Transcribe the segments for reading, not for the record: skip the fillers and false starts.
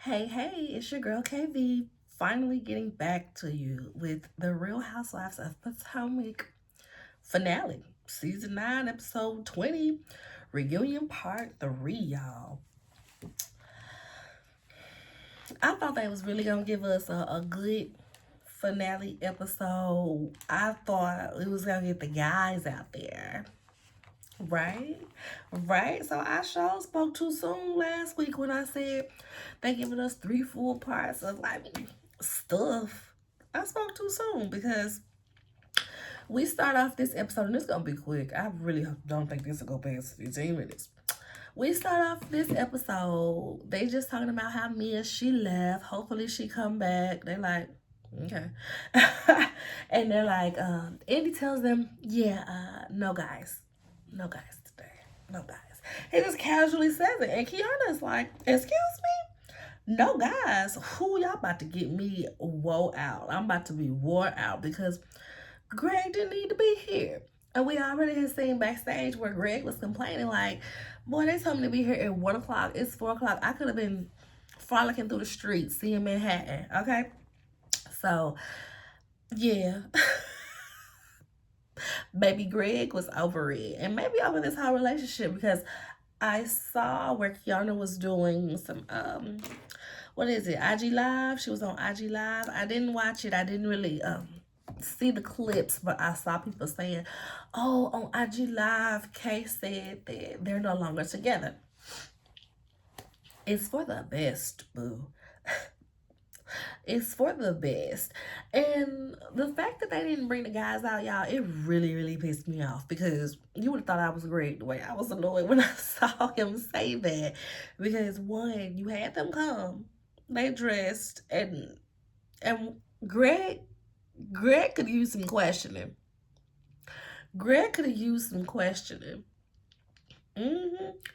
Hey, hey, it's your girl KV, finally getting back to you with the Real Housewives of Potomac finale, season 9, episode 20, reunion part 3, y'all. I thought they was really gonna give us a good finale episode. I thought it was gonna get the guys out there. Right, right. So I sure spoke too soon last week when I said they giving us three full parts of like stuff. I spoke too soon because we start off this episode and it's gonna be quick. I really don't think this will go past 15 minutes. We start off this episode. They just talking about how Mia she left. Hopefully she come back. They like, okay. And they're like, Andy tells them, yeah, no guys. No guys today. No guys. He just casually says it. And Kiana's like, excuse me? No guys. Who y'all about to get me wore out? I'm about to be wore out because Greg didn't need to be here. And we already had seen backstage where Greg was complaining like, boy, they told me to be here at 1 o'clock. It's 4 o'clock. I could have been frolicking through the streets, seeing Manhattan. Okay? So, yeah. Baby Greg was over it. And maybe over this whole relationship because I saw where Kiana was doing some what is it? IG Live. She was on IG Live. I didn't watch it. I didn't really see the clips, but I saw people saying, "Oh, on IG Live, Kay said that they're no longer together." It's for the best, boo. It's for the best. And the fact that they didn't bring the guys out, y'all, it really, really pissed me off because you would have thought I was great the way I was annoyed when I saw him say that. Because one, you had them come, they dressed, and Greg could use some questioning. Greg could have used some questioning.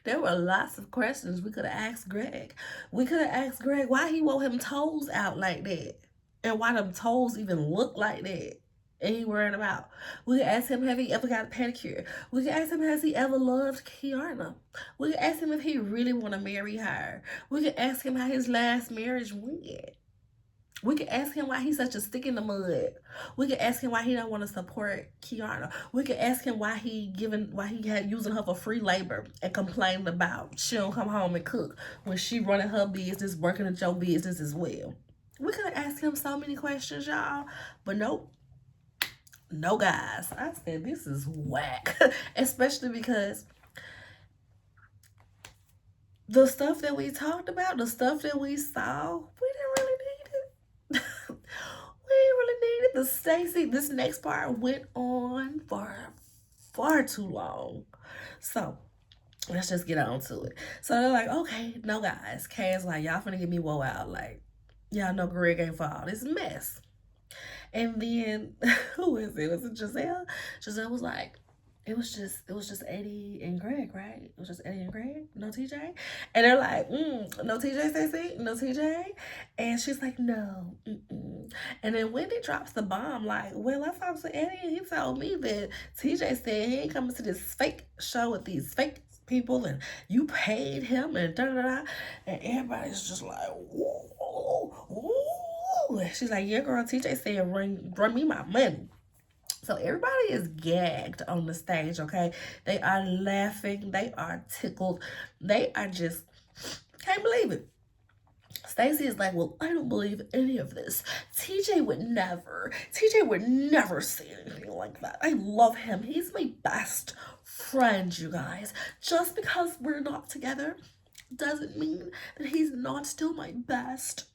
There were lots of questions we could have asked Greg. We could have asked Greg why he wore him toes out like that, and why them toes even look like that. And he worried about. We could ask him have he ever got a pedicure. We could ask him has he ever loved Kiana. We could ask him if he really want to marry her. We could ask him how his last marriage went. We could ask him why he's such a stick in the mud. We could ask him why he don't want to support Kiana. We could ask him why he had using her for free labor and complaining about she don't come home and cook when she running her business, working at your business as well. We could have asked him so many questions, y'all, but nope. No guys. I said this is whack. Especially because the stuff that we talked about, the stuff that we saw, we didn't really need it. We didn't really need it. The Stacy, this next part went on for far too long. So let's just get on to it. So they're like, okay, no guys. Kay's like, y'all finna get me woe out. Like, y'all know Greg ain't for all this mess. And then who is it? Was it Giselle? Giselle was like, it was just Eddie and Greg, right? It was just Eddie and Greg, no TJ. And they're like, no TJ, Stacey, no TJ. And she's like, no. And then Wendy drops the bomb, like, well, I talked to Eddie and he told me that TJ said he ain't coming to this fake show with these fake people and you paid him and da da da. And everybody's just like, whoa, whoa. She's like, yeah, girl, TJ said, run me my money. So everybody is gagged on the stage, okay? They are laughing. They are tickled. They are just, can't believe it. Stacey is like, well, I don't believe any of this. TJ would never say anything like that. I love him. He's my best friend, you guys. Just because we're not together doesn't mean that he's not still my best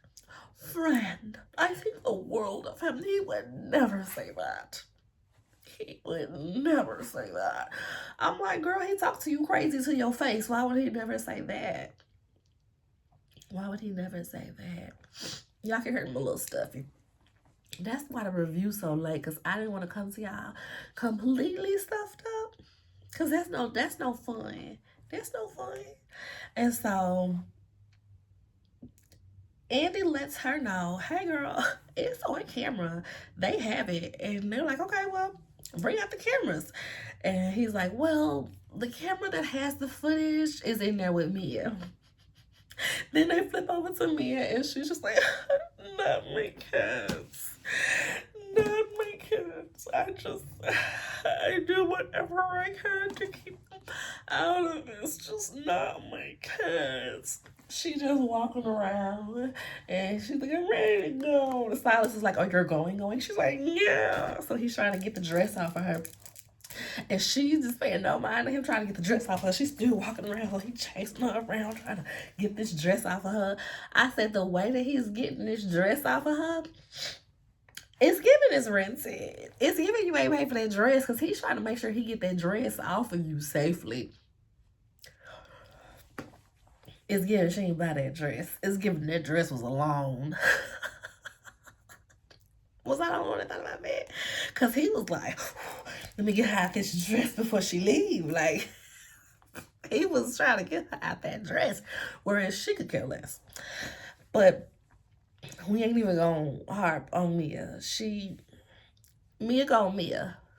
friend. I think the world of him. He would never say that. He would never say that. I'm like, girl, he talked to you crazy to your face. Why would he never say that? Why would he never say that? Y'all can hear him a little stuffy. That's why the review's so late, because I didn't want to come to y'all completely stuffed up. Because that's no fun. That's no fun. And so Andy lets her know, hey girl, it's on camera. They have it. And they're like, okay, well, bring out the cameras. And he's like, well, the camera that has the footage is in there with Mia. Then they flip over to Mia, and she's just like, not my cats. Not my cats. I do whatever I can to keep them out of this. Just not my cats. She just walking around, and she's like, I'm ready to go. The stylist is like, oh, you're going? She's like, yeah. So he's trying to get the dress off of her. And she's just paying no mind to him trying to get the dress off of her. She's still walking around. So he's chasing her around trying to get this dress off of her. I said the way that he's getting this dress off of her, it's giving it's rented. It's giving you ain't pay for that dress because he's trying to make sure he get that dress off of you safely. It's giving she ain't buy that dress. It's giving that dress was a loan. Was I the only one that thought about that? Because he was like, let me get her out this dress before she leave. Like, he was trying to get her out that dress, whereas she could care less. But we ain't even gonna harp on Mia.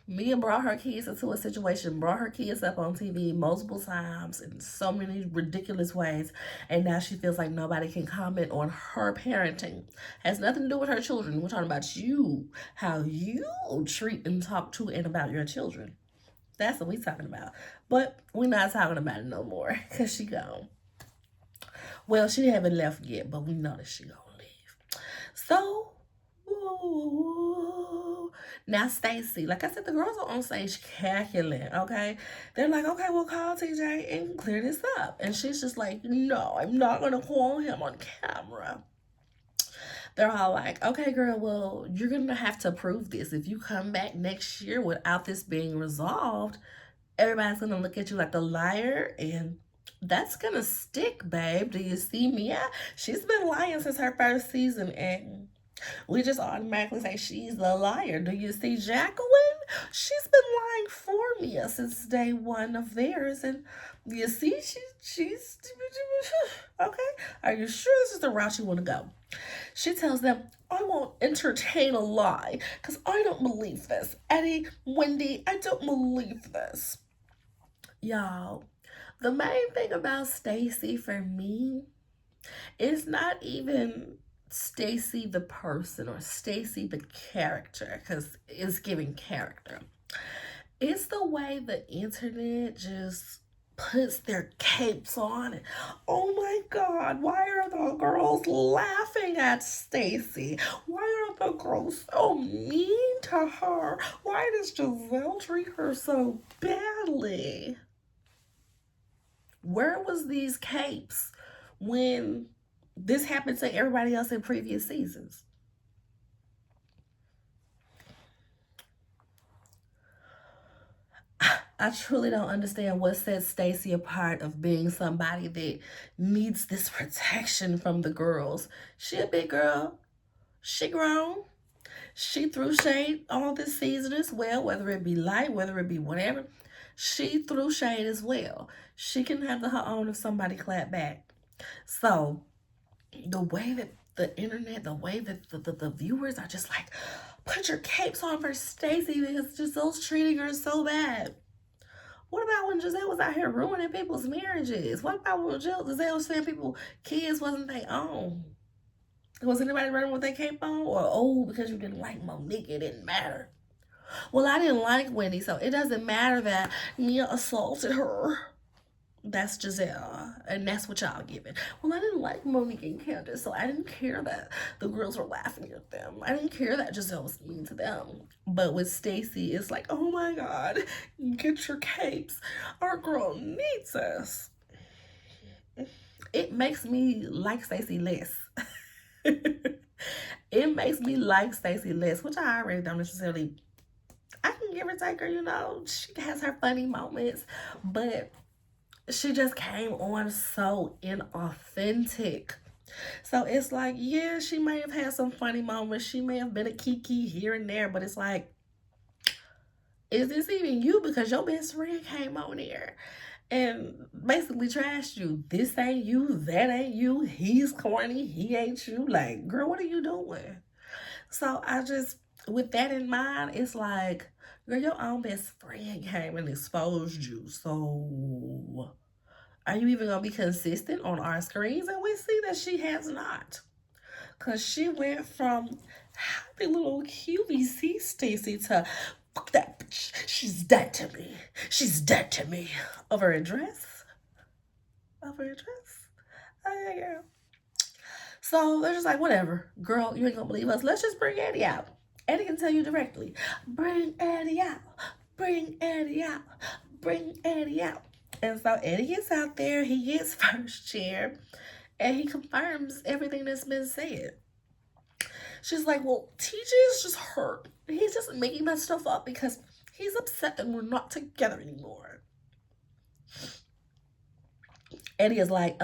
Mia brought her kids into a situation, brought her kids up on TV multiple times in so many ridiculous ways, and now she feels like nobody can comment on her parenting. Has nothing to do with her children. We're talking about you, how you treat and talk to and about your children. That's what we're talking about. But we're not talking about it no more because she gone. Well, she haven't left yet, but we know that she gonna leave. So, now Stacy, like I said, the girls are on stage cackling, okay? They're like, okay, we'll call TJ and clear this up. And she's just like, no, I'm not gonna call him on camera. They're all like, okay, girl, well, you're gonna have to prove this. If you come back next year without this being resolved, everybody's gonna look at you like a liar, and that's gonna stick, babe. Do you see Mia? She's been lying since her first season, and we just automatically say she's a liar. Do you see Jacqueline? She's been lying for Mia since day one of theirs, and you see she's okay. Are you sure this is the route you want to go? She tells them, I won't entertain a lie because I don't believe this. Eddie, Wendy, I don't believe this. Y'all, the main thing about Stacy for me is not even Stacy the person or Stacy the character, because it's giving character. It's the way the internet just puts their capes on and, oh my god, why are the girls laughing at Stacy? Why are the girls so mean to her? Why does Giselle treat her so badly? Where was these capes when this happened to everybody else in previous seasons? I truly don't understand what sets Stacy apart of being somebody that needs this protection from the girls. She a big girl. She grown. She threw shade all this season as well, whether it be light, whether it be whatever. She threw shade as well. She can have her own if somebody clap back. So the way that the internet, the way that the viewers are just like, put your capes on for Stacy because Giselle's treating her so bad. What about when Giselle was out here ruining people's marriages? What about when Giselle was saying people kids wasn't their own? Was anybody running with their cape on? Or, oh, because you didn't like Monique, it didn't matter. Well, I didn't like Wendy, so it doesn't matter that Mia assaulted her. That's Giselle, and that's what y'all giving. Well, I didn't like Monique and Candace, so I didn't care that the girls were laughing at them. I didn't care that Giselle was mean to them. But with Stacy, it's like, oh my god, get your capes. Our girl needs us. It makes me like Stacy less. It makes me like Stacy less, which I already don't necessarily. I can give or take her, you know. She has her funny moments, but she just came on so inauthentic. So it's like, yeah, she may have had some funny moments. She may have been a kiki here and there, but it's like, is this even you? Because your best friend came on here and basically trashed you. This ain't you, that ain't you, he's corny, he ain't you. Like, girl, what are you doing? So I just, with that in mind, it's like, girl, your own best friend came and exposed you. So Are you even going to be consistent on our screens? And we see that she has not. Because she went from happy little QVC Stacy to fuck that bitch. She's dead to me. She's dead to me. Over a dress? Over a dress? Oh, yeah, girl. So they're just like, whatever. Girl, you ain't going to believe us. Let's just bring Eddie out. Eddie can tell you directly. Bring Eddie out. Bring Eddie out. Bring Eddie out. And so Eddie gets out there. He gets first chair. And he confirms everything that's been said. She's like, well, TJ is just hurt. He's just making that stuff up because he's upset that we're not together anymore. Eddie is like,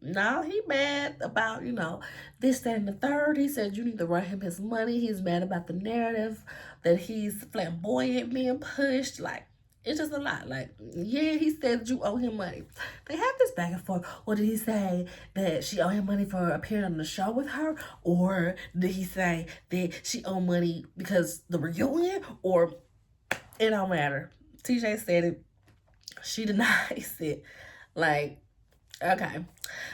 now he mad about, this, that, and the third. He said you need to write him his money. He's mad about the narrative that he's flamboyant being pushed. Like, it's just a lot. Like, yeah, he said you owe him money. They have this back and forth. What did he say? That she owed him money for appearing on the show with her? Or did he say that she owed money because the reunion? Or it don't matter. TJ said it. She denies it. Like, okay.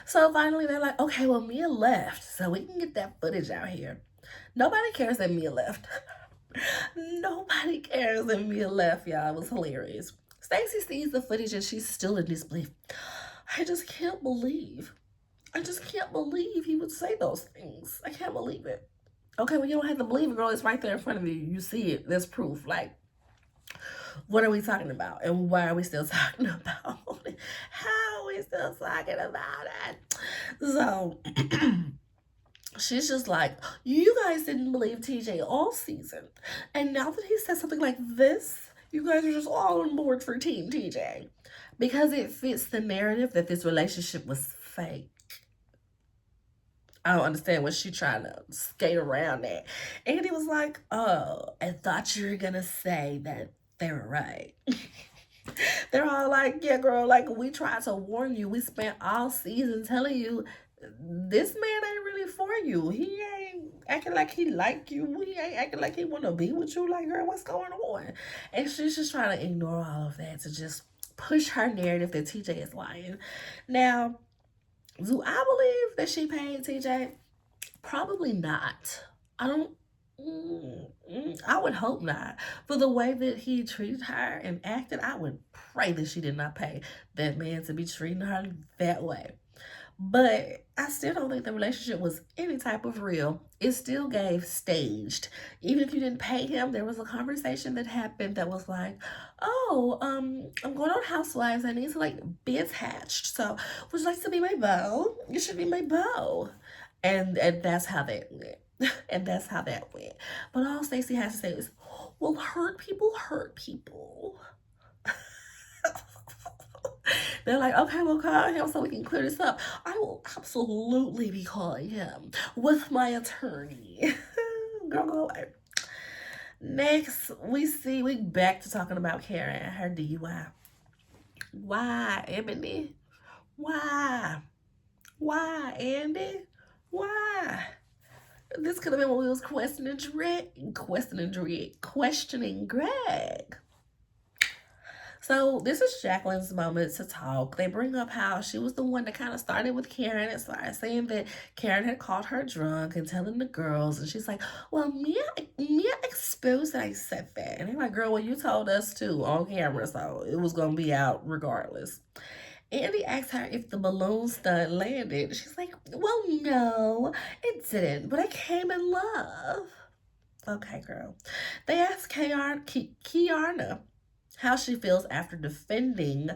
So finally they're like, okay, well, Mia left, so we can get that footage out here. Nobody cares that Mia left. Nobody cares that Mia left, y'all. It was hilarious. Stacey sees the footage and she's still in disbelief. I just can't believe he would say those things. I can't believe it. Okay, well, you don't have to believe it, girl. It's right there in front of you. You see it. There's proof. Like, what are we talking about? And why are we still talking about it? How are we still talking about it? So, she's just like, you guys didn't believe TJ all season. And now that he said something like this, you guys are just all on board for Team TJ. Because it fits the narrative that this relationship was fake. I don't understand what she trying to skate around that. And he was like, oh, I thought you were going to say that they were right. They're all like, yeah, girl, like, we tried to warn you. We spent all season telling you this man ain't really for you. He ain't acting like he like you. He ain't acting like he want to be with you. Like, girl, what's going on? And she's just trying to ignore all of that to just push her narrative that TJ is lying. Now, do I believe that she paid TJ? Probably not. I don't. I would hope not. For the way that he treated her and acted, I would pray that she did not pay that man to be treating her that way. But I still don't think the relationship was any type of real. It still gave staged. Even if you didn't pay him, there was a conversation that happened that was like, oh, I'm going on Housewives. I need to, like, be attached. So, would you like to be my beau? You should be my beau. And that's how that went. And that's how that went. But all Stacey has to say is, well, hurt people hurt people. They're like, okay, we'll call him so we can clear this up. I will absolutely be calling him with my attorney. Girl, go away. Next, we back to talking about Karen and her DUI. Why, Ebony? Why? Why, Andy? Why? This could have been when we was questioning Greg. So this is Jacqueline's moment to talk. They bring up how she was the one that kind of started with Karen and started saying that Karen had called her drunk and telling the girls. And she's like, well, Mia exposed that I said that. And they're like, girl, well, you told us too on camera, so it was going to be out regardless. Andy asked her if the balloon stunt landed. She's like, well, no, it didn't, but I came in love. Okay, girl. They asked Kiana how she feels after defending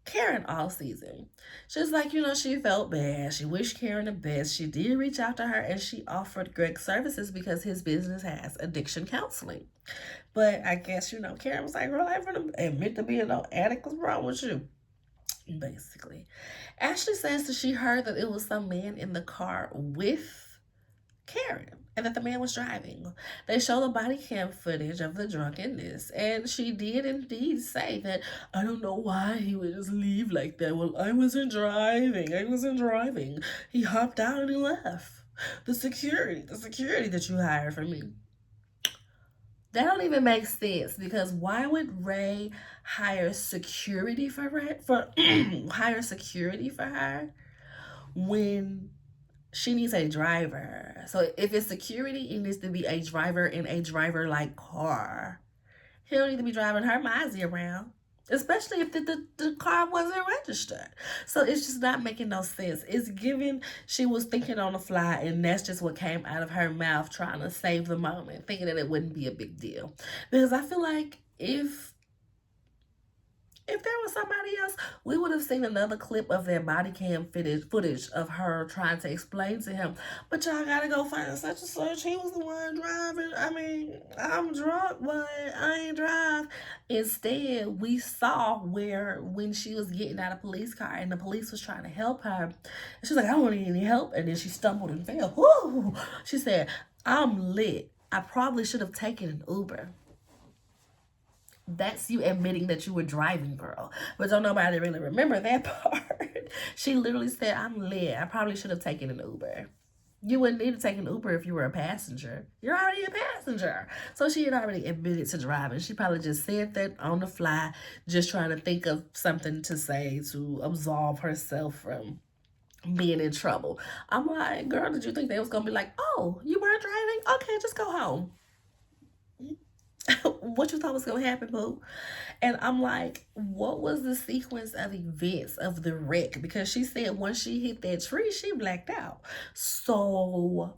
Karen all season. She's like, she felt bad. She wished Karen the best. She did reach out to her and she offered Greg services because his business has addiction counseling. But I guess, Karen was like, girl, I ain't gonna admit to being no addict. What's wrong with you? Basically. Ashley says that she heard that it was some man in the car with Karen and that the man was driving. They show the body cam footage of the drunkenness, and she did indeed say that, I don't know why he would just leave like that. Well, I wasn't driving. He hopped out and he left. The security that you hired for me. That don't even make sense because why would Ray hire security for hire security for her when she needs a driver? So if it's security, it needs to be a driver in a driver like car. He don't need to be driving her Mozzie around. Especially if the car wasn't registered. So it's just not making no sense. It's given she was thinking on the fly and that's just what came out of her mouth trying to save the moment, thinking that it wouldn't be a big deal. Because I feel like if there was somebody else, we would have seen another clip of their body cam footage of her trying to explain to him, but y'all gotta go find such and such. He was the one driving. I mean, I'm drunk, but I ain't drive. Instead, we saw where when she was getting out of police car and the police was trying to help her, and she was like, I don't need any help. And then she stumbled and fell. Woo! She said, I'm lit. I probably should have taken an Uber. That's you admitting that you were driving, girl. But don't nobody really remember that part. She literally said, I'm lit. I probably should have taken an Uber. You wouldn't need to take an Uber if you were a passenger. You're already a passenger. So she had already admitted to driving. She probably just said that on the fly, just trying to think of something to say to absolve herself from being in trouble. I'm like, girl, did you think they was going to be like, oh, you weren't driving? Okay, just go home. What you thought was gonna happen, boo? And I'm like, what was the sequence of events of the wreck? Because she said once she hit that tree, she blacked out. So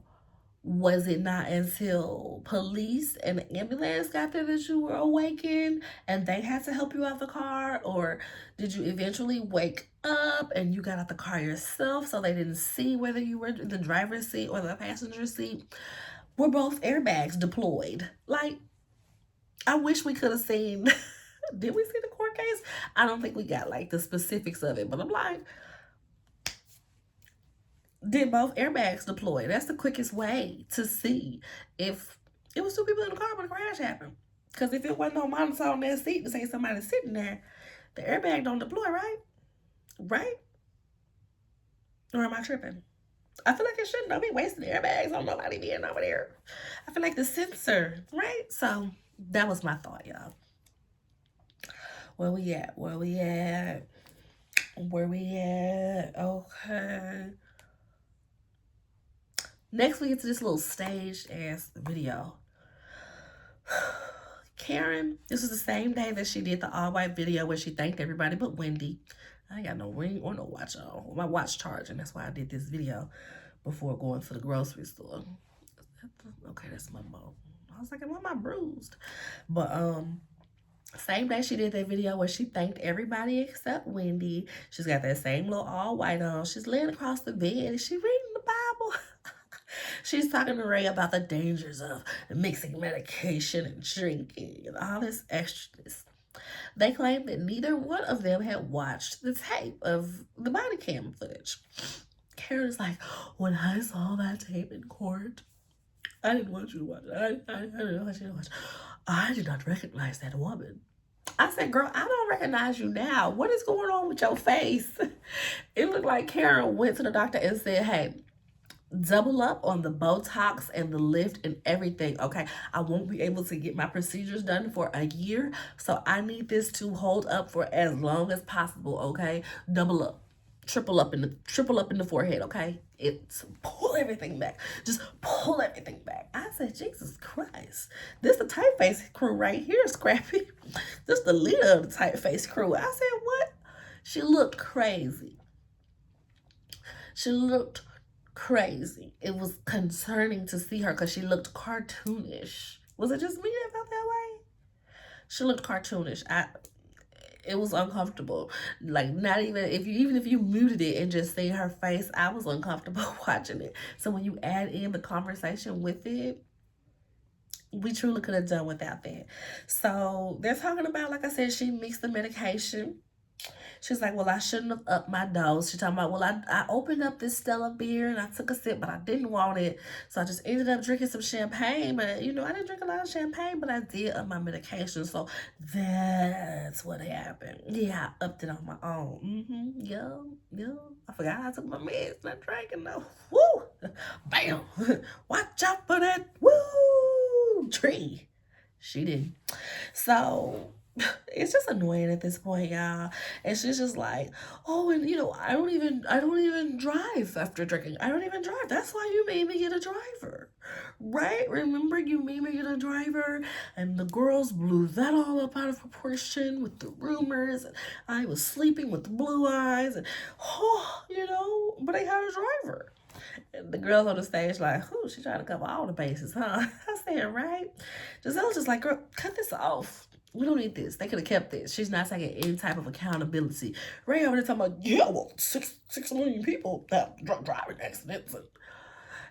was it not until police and the ambulance got there that you were awakened and they had to help you out the car? Or did you eventually wake up and you got out the car yourself so they didn't see whether you were in the driver's seat or the passenger seat? Were both airbags deployed? Like, I wish we could have seen. Did we see the court case? I don't think we got like the specifics of it, but I'm like, did both airbags deploy? That's the quickest way to see if it was two people in the car when the crash happened. Because if it wasn't no monitor on that seat to say somebody's sitting there, the airbag don't deploy, right? Right? Or am I tripping? I feel like it shouldn't be wasting airbags on nobody being over there. I feel like the sensor, right? So that was my thought, y'all. Where we at? Where we at? Where we at? Okay. Next we get to this little staged ass video. Karen, this was the same day that she did the all white video where she thanked everybody but Wendy. I ain't got no ring or no watch on. My watch charging. That's why I did this video before going to the grocery store. Okay, that's my mom. I was like, why am I bruised? But same day she did that video where she thanked everybody except Wendy. She's got that same little all white on. She's laying across the bed and she reading the Bible. She's talking to Ray about the dangers of mixing medication and drinking and all this extraness. They claimed that neither one of them had watched the tape of the body cam footage. Karen's like, when I saw that tape in court, I didn't want you to watch it. I didn't want you to watch it. I did not recognize that woman. I said, girl, I don't recognize you now. What is going on with your face? It looked like Karen went to the doctor and said, hey, double up on the Botox and the lift and everything, okay? I won't be able to get my procedures done for a year, so I need this to hold up for as long as possible, okay? Double up. Triple up in the forehead, okay? It's pull everything back. Just pull everything back. I said, Jesus Christ. This the typeface crew right here, Scrappy. This the leader of the typeface crew. I said, what? She looked crazy. She looked crazy. It was concerning to see her because she looked cartoonish. Was it just me that felt that way? She looked cartoonish. It was uncomfortable. Like, not even if you muted it and just see her face, I was uncomfortable watching it. So when you add in the conversation with it, we truly could have done without that. So they're talking about, like I said, she mixed the medication. She's like, well, I shouldn't have upped my dose. She's talking about, well, I opened up this Stella beer and I took a sip, but I didn't want it. So I just ended up drinking some champagne. But, I didn't drink a lot of champagne, but I did up my medication. So that's what happened. Yeah, I upped it on my own. Yo. I forgot I took my meds. Not drinking, though. Woo! Bam! Watch out for that. Woo! Tree. She didn't. So it's just annoying at this point, y'all. And she's just like, oh, and I don't even drive after drinking. I don't even drive. That's why you made me get a driver. Right? Remember you made me get a driver? And the girls blew that all up out of proportion with the rumors. And I was sleeping with blue eyes and but I had a driver. And the girls on the stage like, who? She trying to cover all the bases, huh? I said, right? Giselle's just like, girl, cut this off. We don't need this. They could have kept this. She's not taking any type of accountability. Ray over there talking about, yeah, well, 6 million people have drunk driving accidents.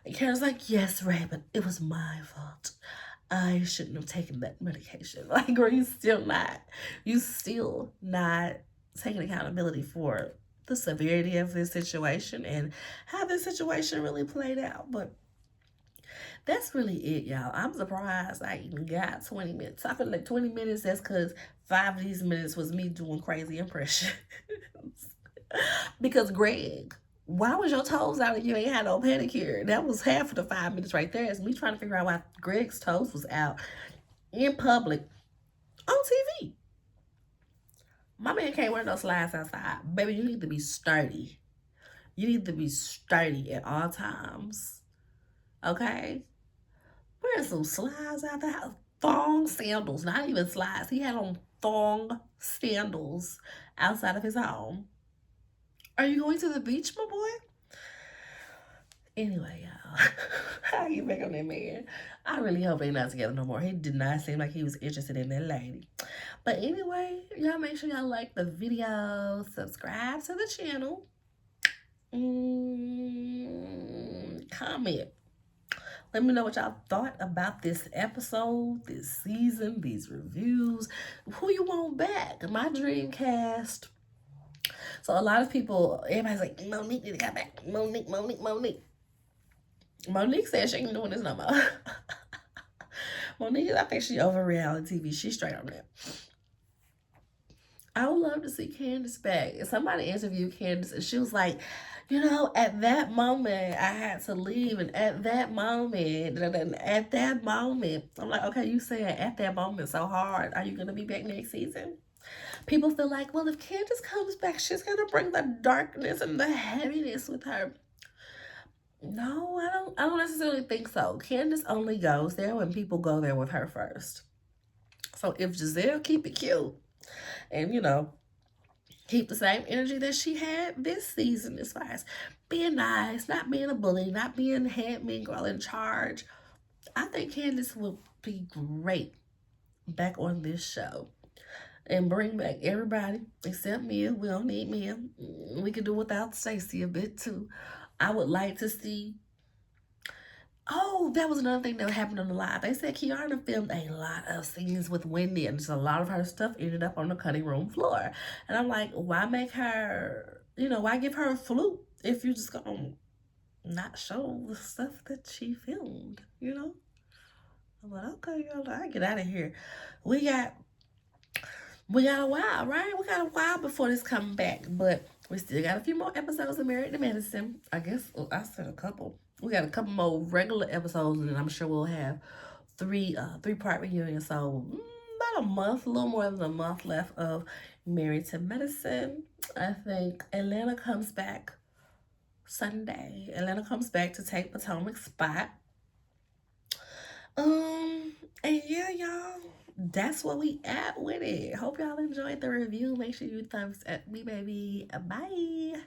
And Karen's like, yes, Ray, but it was my fault. I shouldn't have taken that medication. Like, girl, you still not taking accountability for the severity of this situation and how this situation really played out. But that's really it, y'all. I'm surprised I even got 20 minutes. I feel like 20 minutes, that's because 5 of these minutes was me doing crazy impressions. Because Greg, why was your toes out and you ain't had no pedicure? That was half of the 5 minutes right there. It's me trying to figure out why Greg's toes was out in public on TV. My man can't wear no slides outside. Baby, you need to be sturdy. You need to be sturdy at all times. Okay? Wearing some slides out the house. Thong sandals, not even slides. He had on thong sandals outside of his home. Are you going to the beach, my boy? Anyway, y'all. How you back on that man? I really hope they're not together no more. He did not seem like he was interested in that lady. But anyway, y'all make sure y'all like the video. Subscribe to the channel. Comment. Let me know what y'all thought about this episode, this season, these reviews. Who you want back? My dream cast. So a lot of people, everybody's like, Monique need to come back. Monique. Monique said she ain't doing this no more. Monique, I think she over reality TV. She's straight on that. I would love to see Candace back. Somebody interviewed Candace and she was like, at that moment I had to leave, and at that moment, I'm like, okay, you saying at that moment so hard. Are you gonna be back next season? People feel like, well, if Candace comes back, she's gonna bring the darkness and the heaviness with her. No, I don't necessarily think so. Candace only goes there when people go there with her first. So if Giselle keep it cute and keep the same energy that she had this season, as far as being nice, not being a bully, not being head mean girl in charge, I think Candace will be great back on this show. And bring back everybody except Mia. We don't need Mia. We could do without Stacey a bit too. I would like to see. Oh, that was another thing that happened on the live. They said Kiana filmed a lot of scenes with Wendy, and just a lot of her stuff ended up on the cutting room floor. And I'm like, why make her, why give her a flute if you just gonna not show the stuff that she filmed, I'm like, okay, I get out of here. We got a while, right? We got a while before this coming back, but we still got a few more episodes of Married to Medicine. I guess I said a couple. We got a couple more regular episodes, and then I'm sure we'll have three-part reunion. So about a month, a little more than a month left of Married to Medicine. I think Atlanta comes back Sunday. Atlanta comes back to take Potomac's spot. And yeah, y'all, that's what we at with it. Hope y'all enjoyed the review. Make sure you thumbs up me, baby. Bye.